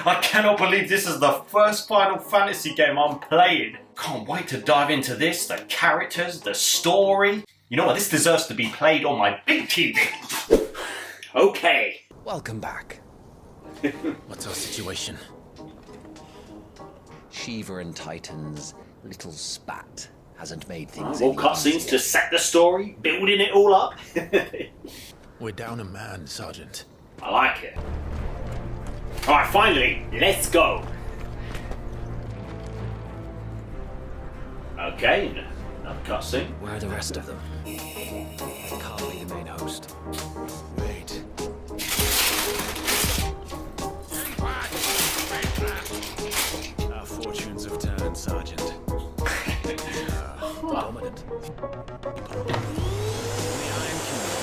I cannot believe this is the first Final Fantasy game I'm playing. Can't wait to dive into this, the characters, the story. You know what, this deserves to be played on my big TV. Okay. Welcome back. What's our situation? Shiva and Titan's little spat hasn't made things More cutscenes to set the story, building it all up. We're down a man, Sergeant. I like it. Alright, finally, let's go. Okay, another cutscene. Where are the rest of them? It can't be the main host. Wait. Our fortunes have turned, Sergeant. Dominant. The Iron Kingdom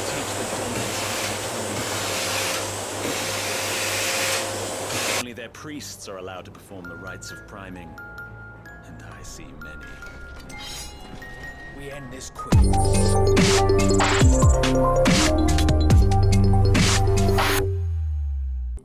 teach the dominance of only their priests are allowed to perform the rites of priming, and I see many. We end this quick.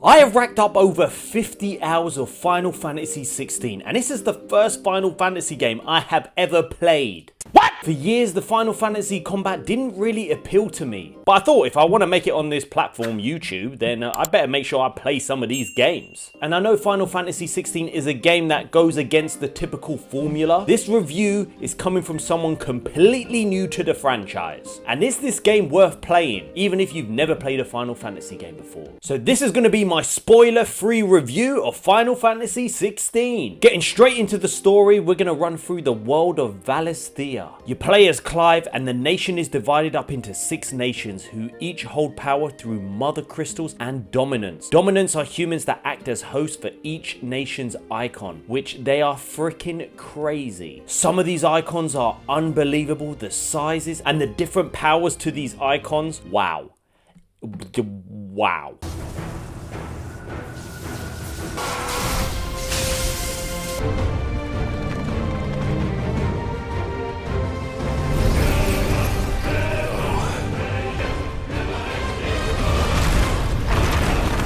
I have racked up over 50 hours of Final Fantasy XVI, and this is the first Final Fantasy game I have ever played. What? For years, the Final Fantasy combat didn't really appeal to me. But I thought if I want to make it on this platform, YouTube, then I better make sure I play some of these games. And I know Final Fantasy XVI is a game that goes against the typical formula. This review is coming from someone completely new to the franchise. And is this game worth playing, even if you've never played a Final Fantasy game before? So this is going to be my spoiler-free review of Final Fantasy XVI. Getting straight into the story, we're going to run through the world of Valisthea. You play as Clive, and the nation is divided up into 6 nations who each hold power through mother crystals and dominance. Dominants are humans that act as hosts for each nation's icon, which they are freaking crazy. Some of these icons are unbelievable, the sizes and the different powers to these icons. Wow. Wow.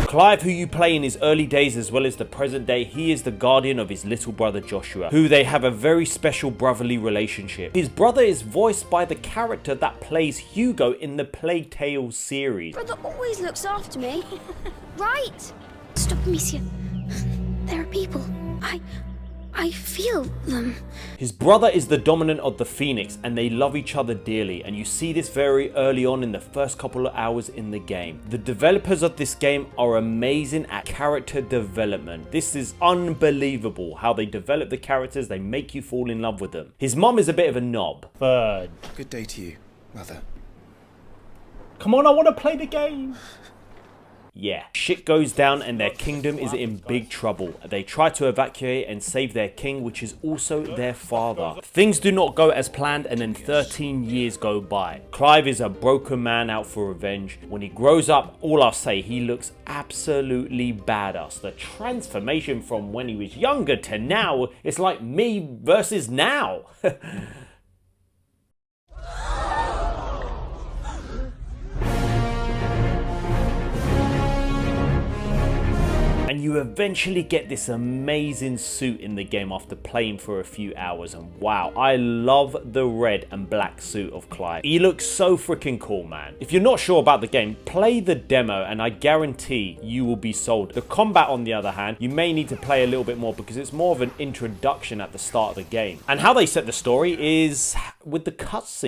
Clive, who you play in his early days as well as the present day, he is the guardian of his little brother Joshua, who they have a very special brotherly relationship. His brother is voiced by the character that plays Hugo in the Plague Tale series. Brother always looks after me. Right? Stop, Amicia. There are people. I feel them. His brother is the dominant of the Phoenix, and they love each other dearly, and you see this very early on in the first couple of hours in the game. The developers of this game are amazing at character development. This is unbelievable how they develop the characters, they make you fall in love with them. His mom is a bit of a knob. But Good day to you, Mother. come on, I want to play the game. Yeah, shit goes down and their kingdom is in big trouble. They try to evacuate and save their king, which is also their father. Things do not go as planned, and then 13 years go by. Clive is a broken man out for revenge. When he grows up, all I'll say, he looks absolutely badass. The transformation from when he was younger to now, it's like me versus now. And you eventually get this amazing suit in the game after playing for a few hours, and wow, I love the red and black suit of Clive. He looks so freaking cool, man. If you're not sure about the game, play the demo and I guarantee you will be sold. The combat, on the other hand, you may need to play a little bit more because it's more of an introduction at the start of the game. And how they set the story is with the cutscenes.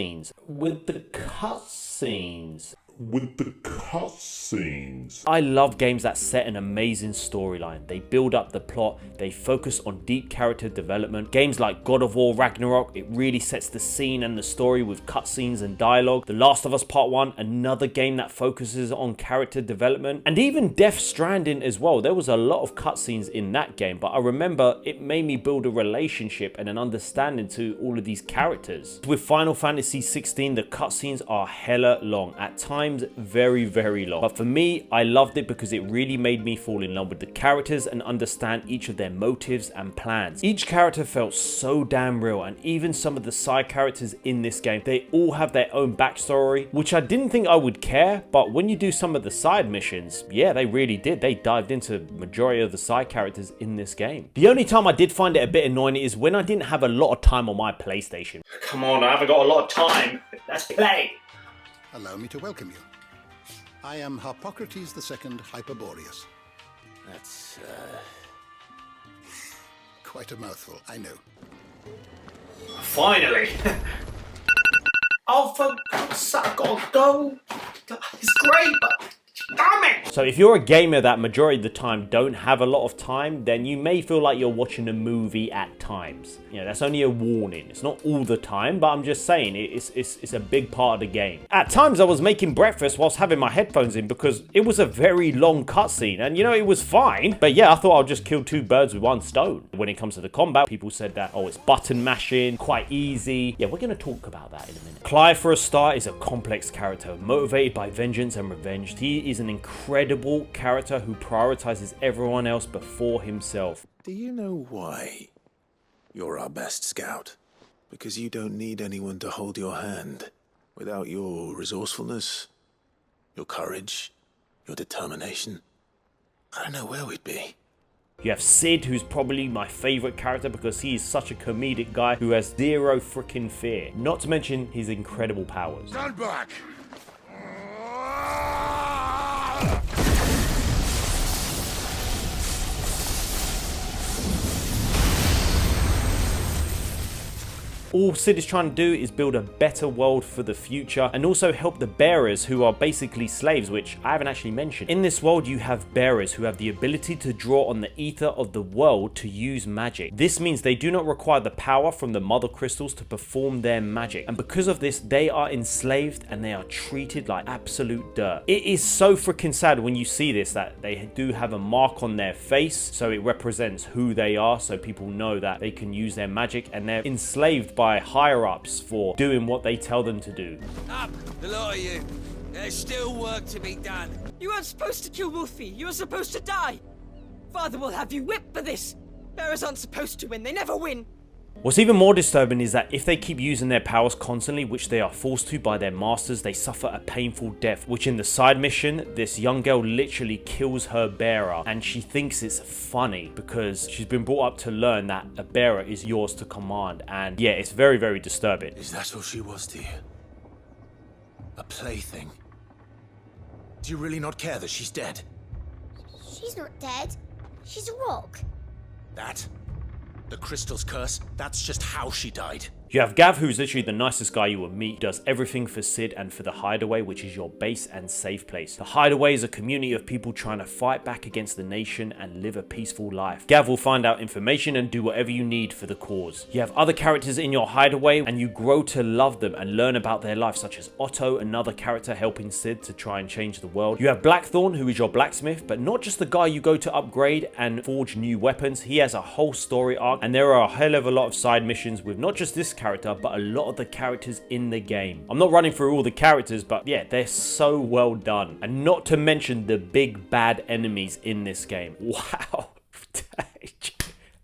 I love games that set an amazing storyline. They build up the plot, they focus on deep character development. Games like God of War Ragnarok, it really sets the scene and the story with cutscenes and dialogue. The Last of Us Part 1, another game that focuses on character development. And even Death Stranding as well. There was a lot of cutscenes in that game, but I remember it made me build a relationship and an understanding to all of these characters. With Final Fantasy XVI, the cutscenes are hella long. At times, times very, very long. But for me, I loved it because it really made me fall in love with the characters and understand each of their motives and plans. Each character felt so damn real, and even some of the side characters in this game, they all have their own backstory, which I didn't think I would care, but when you do some of the side missions, yeah, they really did. They dived into majority of the side characters in this game. The only time I did find it a bit annoying is when I didn't have a lot of time on my PlayStation. Come on, I haven't got a lot of time. Let's play. Allow me to welcome you. I am Harpocrates II Hyperboreus. That's, Quite a mouthful, I know. Finally. Oh, for God's sake, I've got to go. It's great, but damn it. So if you're a gamer that majority of the time don't have a lot of time, then you may feel like you're watching a movie at times. You know, that's only a warning. It's not all the time, but I'm just saying it's a big part of the game. At times I was making breakfast whilst having my headphones in because it was a very long cutscene, and you know, it was fine. But yeah, I thought I'll just kill two birds with one stone. When it comes to the combat, people said that, oh, it's button mashing, quite easy. Yeah, we're gonna talk about that in a minute. Clive, for a start, is a complex character, motivated by vengeance and revenge. He is an incredible character who prioritizes everyone else before himself. do you know why you're our best scout? Because you don't need anyone to hold your hand. Without your resourcefulness, your courage, your determination, I don't know where we'd be. You have Sid, who's probably my favorite character because he is such a comedic guy who has zero freaking fear. Not to mention his incredible powers. Stand back! All Sid is trying to do is build a better world for the future and also help the bearers, who are basically slaves, which I haven't actually mentioned. In this world, you have bearers who have the ability to draw on the ether of the world to use magic. This means they do not require the power from the mother crystals to perform their magic, and because of this, they are enslaved and they are treated like absolute dirt. It is so freaking sad when you see this, that they do have a mark on their face, so it represents who they are, so people know that they can use their magic, and they're enslaved by higher-ups for doing what they tell them to do. Up, the lot of you. There's still work to be done. You weren't supposed to kill Wolfie. You were supposed to die. Father will have you whipped for this. Bearers aren't supposed to win. They never win. What's even more disturbing is that if they keep using their powers constantly, which they are forced to by their masters, they suffer a painful death, which in the side mission, this young girl literally kills her bearer, and she thinks it's funny because she's been brought up to learn that a bearer is yours to command, and yeah, it's very, very disturbing. Is that all she was to you? A plaything? Do you really not care that she's dead? She's not dead. She's a rock. That? The crystal's curse? That's just how she died. You have Gav, who's literally the nicest guy you will meet. He does everything for Sid and for the Hideaway, which is your base and safe place. The Hideaway is a community of people trying to fight back against the nation and live a peaceful life. Gav will find out information and do whatever you need for the cause. You have other characters in your Hideaway, and you grow to love them and learn about their life, such as Otto, another character helping Sid to try and change the world. You have Blackthorn, who is your blacksmith, but not just the guy you go to upgrade and forge new weapons. He has a whole story arc, and there are a hell of a lot of side missions with not just this character, but a lot of the characters in the game. I'm not running through all the characters, but yeah, they're so well done. And not to mention the big bad enemies in this game. Wow.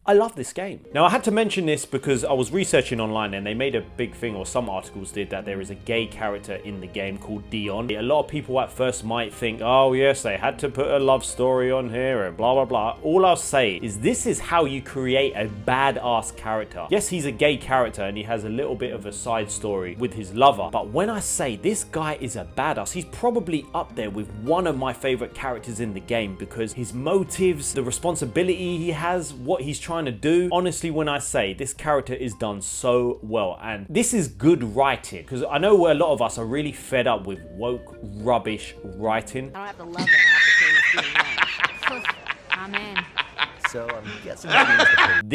I love this game. Now, I had to mention this because I was researching online and they made a big thing, or some articles did, that there is a gay character in the game called Dion. A lot of people at first might think, oh yes, they had to put a love story on here and blah, blah, blah. All I'll say is this is how you create a badass character. Yes, he's a gay character and he has a little bit of a side story with his lover. But when I say this guy is a badass, he's probably up there with one of my favorite characters in the game because his motives, the responsibility he has, what he's trying to do. Honestly, when I say this character is done so well, and this is good writing, because I know a lot of us are really fed up with woke rubbish writing. I don't have to love it. I have to say it's being wrong. I'm in. so I'm guessing that means the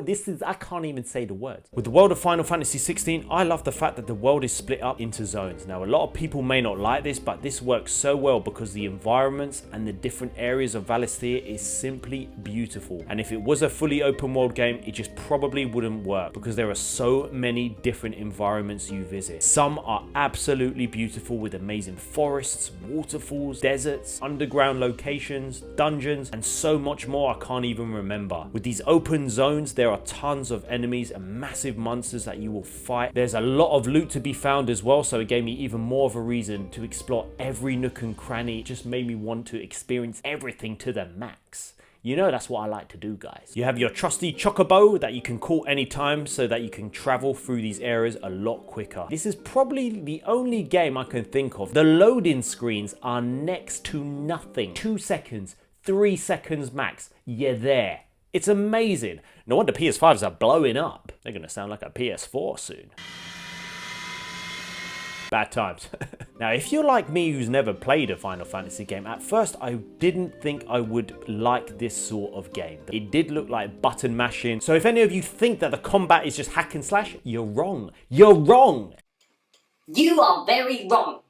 This is, I can't even say the words. With the world of Final Fantasy 16, I love the fact that the world is split up into zones. Now, a lot of people may not like this, but this works so well because the environments and the different areas of Valisthea is simply beautiful. And if it was a fully open world game, it just probably wouldn't work because there are so many different environments you visit. Some are absolutely beautiful with amazing forests, waterfalls, deserts, underground locations, dungeons, and so much more I can't even remember. With these open zones, there are tons of enemies and massive monsters that you will fight. There's a lot of loot to be found as well, so it gave me even more of a reason to explore every nook and cranny. It just made me want to experience everything to the max. You know, that's what I like to do, guys. You have your trusty chocobo that you can call anytime so that you can travel through these areas a lot quicker. This is probably the only game I can think of. The loading screens are next to nothing. 2 seconds, 3 seconds max. You're there. It's amazing. No wonder PS5s are blowing up. They're going to sound like a PS4 soon. Bad times. Now, if you're like me who's never played a Final Fantasy game, at first I didn't think I would like this sort of game. It did look like button mashing. So if any of you think that the combat is just hack and slash, you're wrong. You're wrong. You are very wrong.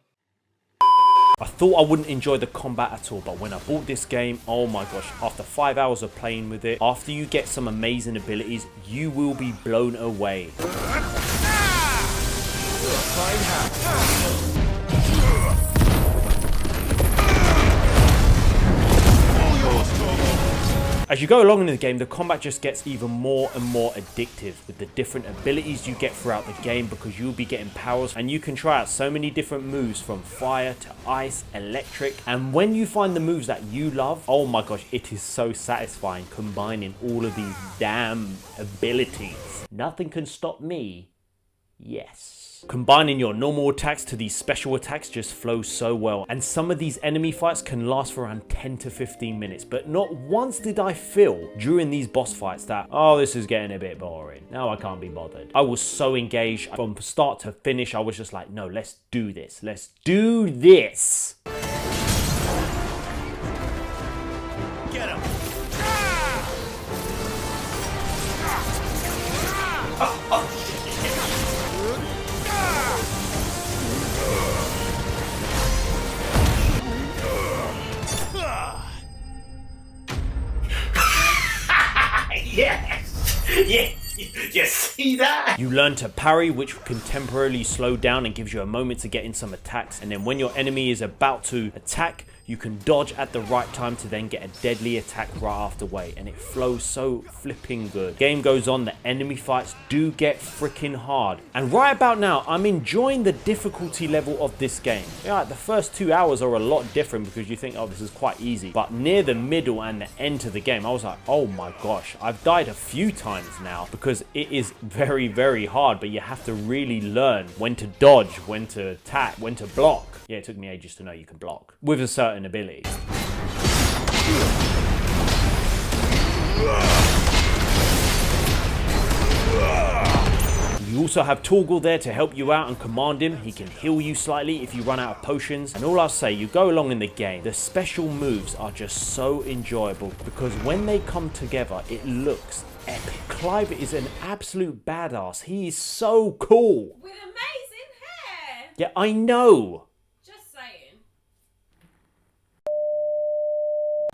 I thought I wouldn't enjoy the combat at all, but when I bought this game, oh my gosh, after 5 hours of playing with it, after you get some amazing abilities, you will be blown away. As you go along in the game, the combat just gets even more and more addictive with the different abilities you get throughout the game because you'll be getting powers and you can try out so many different moves from fire to ice, electric, and when you find the moves that you love, oh my gosh, it is so satisfying combining all of these damn abilities. Nothing can stop me. Yes. Combining your normal attacks to these special attacks just flows so well, and some of these enemy fights can last for around 10 to 15 minutes, but not once did I feel during these boss fights that, oh, this is getting a bit boring. Now I can't be bothered. I was so engaged from start to finish. I was just like, no, let's do this. Let's do this. Get him! Yes! Yeah! You see that? You learn to parry, which can temporarily slow down and gives you a moment to get in some attacks. And then when your enemy is about to attack, you can dodge at the right time to then get a deadly attack right afterway, and it flows so flipping good. Game goes on, the enemy fights do get freaking hard, and right about now I'm enjoying the difficulty level of this game. Yeah, the first 2 hours are a lot different because you think, oh, this is quite easy, but near the middle and the end of the game I was like, oh my gosh, I've died a few times now because it is very, very hard, but you have to really learn when to dodge, when to attack, when to block. Yeah, it took me ages to know you can block with a certain ability. You also have Torgal there to help you out and command him. He can heal you slightly if you run out of potions. And all I'll say, you go along in the game, the special moves are just so enjoyable because when they come together, it looks epic. Clive is an absolute badass. He is so cool. With amazing hair. Yeah, I know.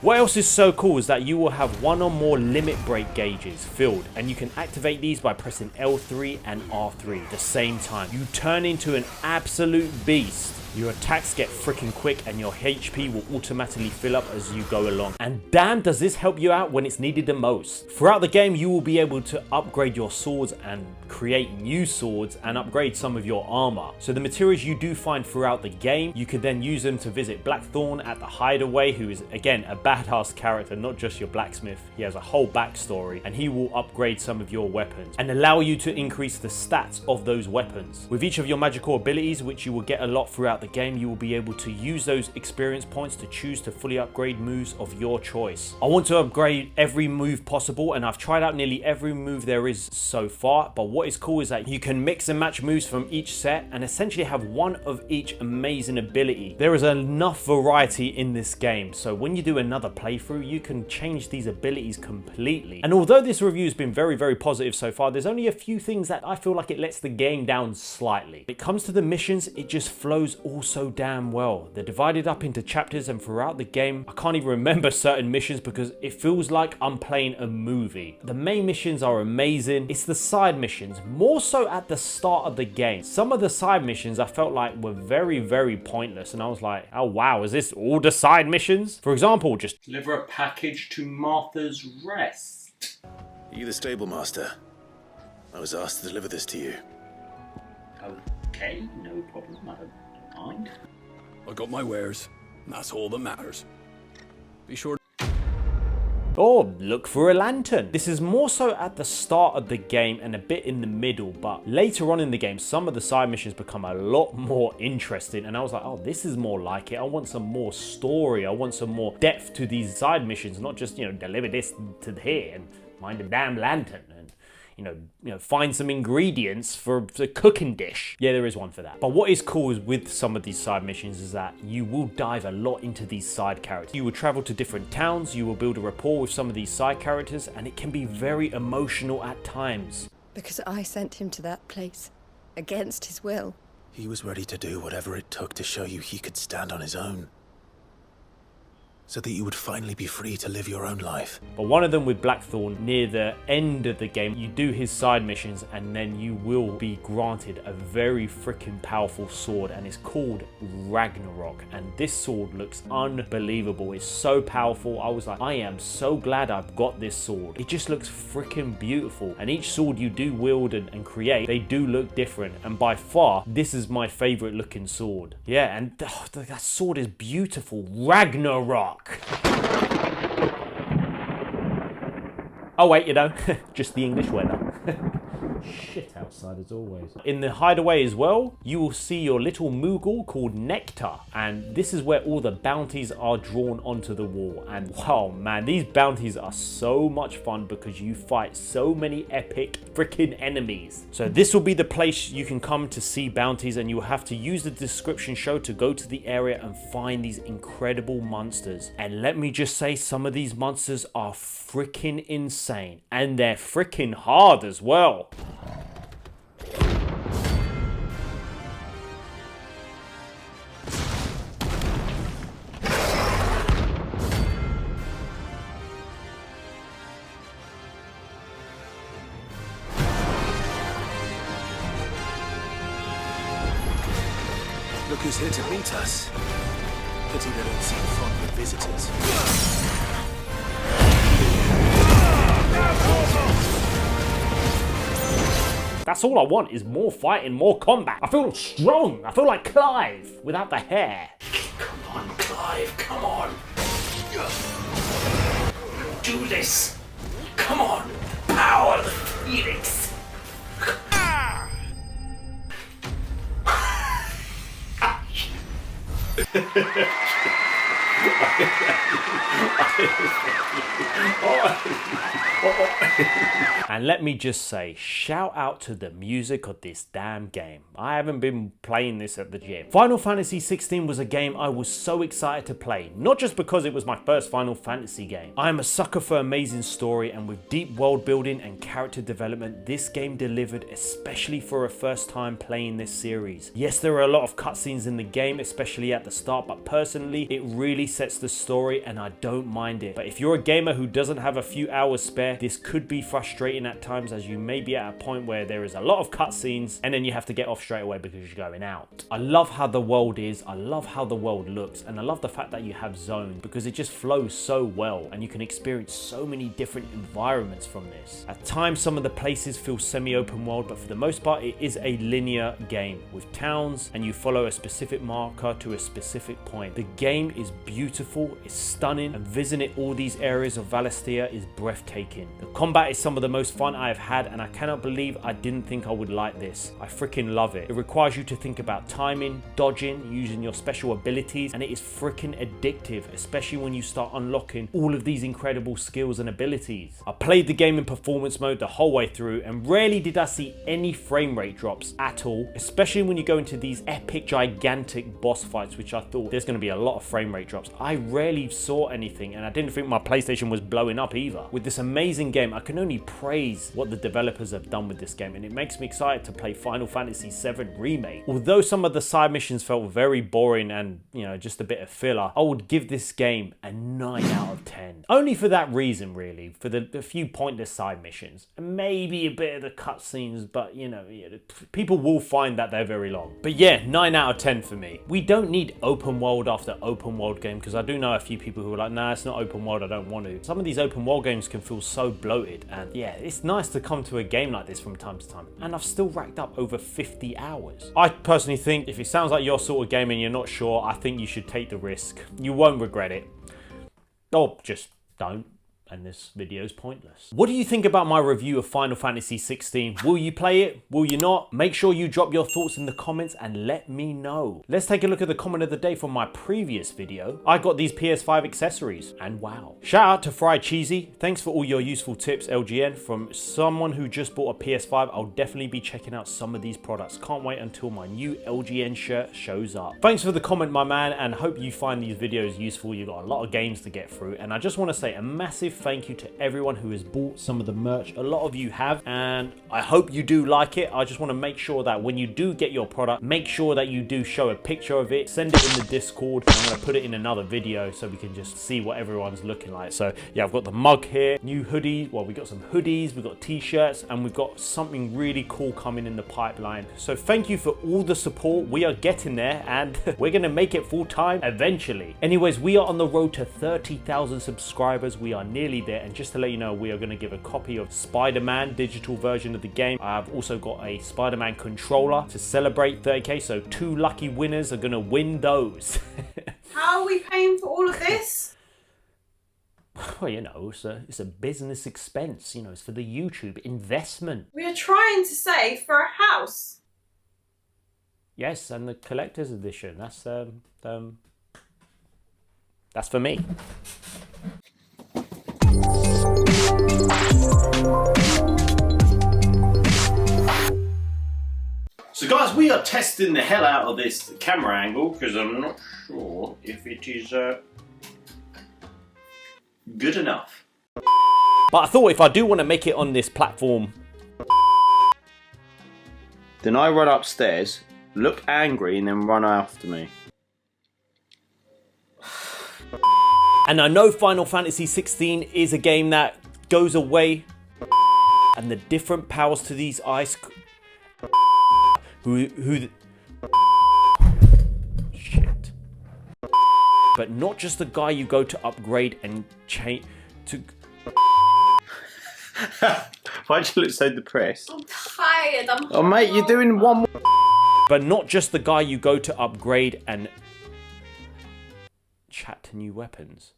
What else is so cool is that you will have one or more limit break gauges filled, and you can activate these by pressing L3 and R3 at the same time. You turn into an absolute beast. Your attacks get freaking quick and your HP will automatically fill up as you go along. And damn, does this help you out when it's needed the most. Throughout the game, you will be able to upgrade your swords and create new swords and upgrade some of your armor. So the materials you do find throughout the game, you could then use them to visit Blackthorn at the Hideaway, who is again a badass character, not just your blacksmith. He has a whole backstory and he will upgrade some of your weapons and allow you to increase the stats of those weapons. With each of your magical abilities, which you will get a lot throughout the game, you will be able to use those experience points to choose to fully upgrade moves of your choice. I want to upgrade every move possible, and I've tried out nearly every move there is so far, but what is cool is that you can mix and match moves from each set and essentially have one of each amazing ability. There is enough variety in this game, so when you do another playthrough, you can change these abilities completely. And although this review has been very, very positive so far, there's only a few things that I feel like it lets the game down slightly. When it comes to the missions, it just flows all so damn well. They're divided up into chapters, and throughout the game, I can't even remember certain missions because it feels like I'm playing a movie. The main missions are amazing. It's the side missions, more so at the start of the game. Some of the side missions I felt like were very, very pointless, and I was like, oh wow, is this all the side missions? For example, just deliver a package to Martha's Rest. Are you the stable master? I was asked to deliver this to you. Okay, no problem, I don't mind. I got my wares, and that's all that matters. Be sure. or look for a lantern. This is more so at the start of the game and a bit in the middle, but later on in the game, some of the side missions become a lot more interesting, and I was like, oh, this is more like it. I want some more story. I want some more depth to these side missions, not just, you know, deliver this to here and mind a damn lantern and you know, find some ingredients for a cooking dish. Yeah, there is one for that. But what is cool is with some of these side missions is that you will dive a lot into these side characters. You will travel to different towns, you will build a rapport with some of these side characters, and it can be very emotional at times. Because I sent him to that place, against his will. He was ready to do whatever it took to show you he could stand on his own. So that you would finally be free to live your own life. But one of them with Blackthorn, near the end of the game, you do his side missions and then you will be granted a very freaking powerful sword, and it's called Ragnarok. And this sword looks unbelievable. It's so powerful. I was like, I am so glad I've got this sword. It just looks freaking beautiful. And each sword you do wield and create, they do look different. And by far, this is my favorite looking sword. Yeah, and that sword is beautiful. Ragnarok. Oh wait, you know, just the English weather. Shit outside as always. In the hideaway as well, you will see your little Moogle called Nectar, and this is where all the bounties are drawn onto the wall. And wow, man, these bounties are so much fun because you fight so many epic freaking enemies. So this will be the place you can come to see bounties, and you will have to use the description show to go to the area and find these incredible monsters. And let me just say, some of these monsters are freaking insane, and they're freaking hard as well. Look who's here to meet us. Pity they don't seem fond with visitors. That's all I want, is more fighting, more combat. I feel strong. I feel like Clive without the hair. Come on, Clive, come on. Do this. Come on. Power the Phoenix. And let me just say, shout out to the music of this damn game. I haven't been playing this at the gym. Final Fantasy XVI was a game I was so excited to play, not just because it was my first Final Fantasy game. I am a sucker for amazing story, and with deep world building and character development, this game delivered, especially for a first time playing this series. Yes, there are a lot of cutscenes in the game, especially at the start, but personally, it really sets the story and I don't mind it. But if you're a gamer who doesn't have a few hours spare, this could be frustrating at times, as you may be at a point where there is a lot of cutscenes and then you have to get off straight away because you're going out. I love how the world is, I love how the world looks, and I love the fact that you have zones because it just flows so well and you can experience so many different environments from this. At times, some of the places feel semi-open world, but for the most part, it is a linear game with towns and you follow a specific marker to a specific point. The game is beautiful, it's stunning, and visiting all these areas of Valistia is breathtaking. The combat is some of the most most fun I have had, and I cannot believe I didn't think I would like this. I freaking love it. It requires you to think about timing, dodging, using your special abilities, and it is freaking addictive, especially when you start unlocking all of these incredible skills and abilities. I played the game in performance mode the whole way through, and rarely did I see any frame rate drops at all, especially when you go into these epic, gigantic boss fights, which I thought there's going to be a lot of frame rate drops. I rarely saw anything, and I didn't think my PlayStation was blowing up either. With this amazing game, I can only praise what the developers have done with this game, and it makes me excited to play Final Fantasy VII Remake. Although some of the side missions felt very boring and, you know, just a bit of filler, I would give this game a 9 out of 10. Only for that reason, really, for the few pointless side missions, and maybe a bit of the cutscenes, but, you know, people will find that they're very long. But yeah, 9 out of 10 for me. We don't need open world after open world game, because I do know a few people who are like, nah, it's not open world, I don't want to. Some of these open world games can feel so bloated, and yeah, it's nice to come to a game like this from time to time, and I've still racked up over 50 hours. I personally think if it sounds like your sort of game and you're not sure, I think you should take the risk. You won't regret it. Or just don't, and this video is pointless. What do you think about my review of Final Fantasy XVI? Will you play it? Will you not? Make sure you drop your thoughts in the comments and let me know. Let's take a look at the comment of the day from my previous video. I got these PS5 accessories, and wow. Shout out to Fried Cheesy. Thanks for all your useful tips, LGN. From someone who just bought a PS5, I'll definitely be checking out some of these products. Can't wait until my new LGN shirt shows up. Thanks for the comment, my man, and hope you find these videos useful. You've got a lot of games to get through, and I just want to say a massive thank you to everyone who has bought some of the merch. A lot of you have, and I hope you do like it. I just want to make sure that when you do get your product, make sure that you do show a picture of it, send it in the Discord. I'm going to put it in another video so we can just see what everyone's looking like. So yeah, I've got the mug here, new hoodie. Well, we got some hoodies, we've got t-shirts, and we've got something really cool coming in the pipeline. So thank you for all the support. We are getting there, and we're going to make it full time eventually. Anyways, we are on the road to 30,000 subscribers. We are nearly there, and just to let you know, we are going to give a copy of Spider-Man digital version of the game. I've also got a Spider-Man controller to celebrate 30k, so 2 lucky winners are going to win those. How are we paying for all of this? Well, you know, it's a business expense, you know, it's for the YouTube investment. We are trying to save for a house. Yes, and the collector's edition, that's for me. So guys, we are testing the hell out of this camera angle because I'm not sure if it is good enough. But I thought if I do want to make it on this platform, then I run upstairs, look angry, and then run after me. And I know Final Fantasy XVI is a game that goes away, and the different powers to these ice... Shit. But not just the guy you go to upgrade and change to... Why'd you look so depressed? I'm tired, Oh mate, you're doing one more... But not just the guy you go to upgrade and chat to new weapons.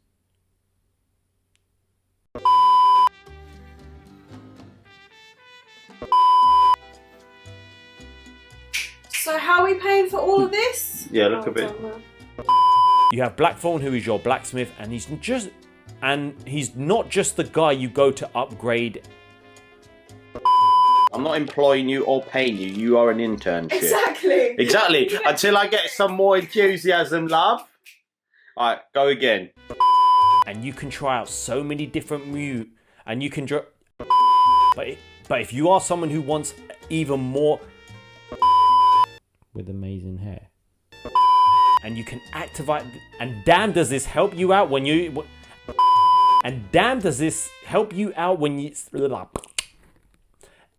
So how are we paying for all of this? Yeah, look a bit. You have Blackthorn, who is your blacksmith, and he's not just the guy you go to upgrade. I'm not employing you or paying you. You are an internship. Exactly. Exactly. Until I get some more enthusiasm, love. Alright, go again. And you can try out so many different and you can but if you are someone who wants even more with amazing hair, and you can activate, and damn does this help you out when you, and damn does this help you out when you,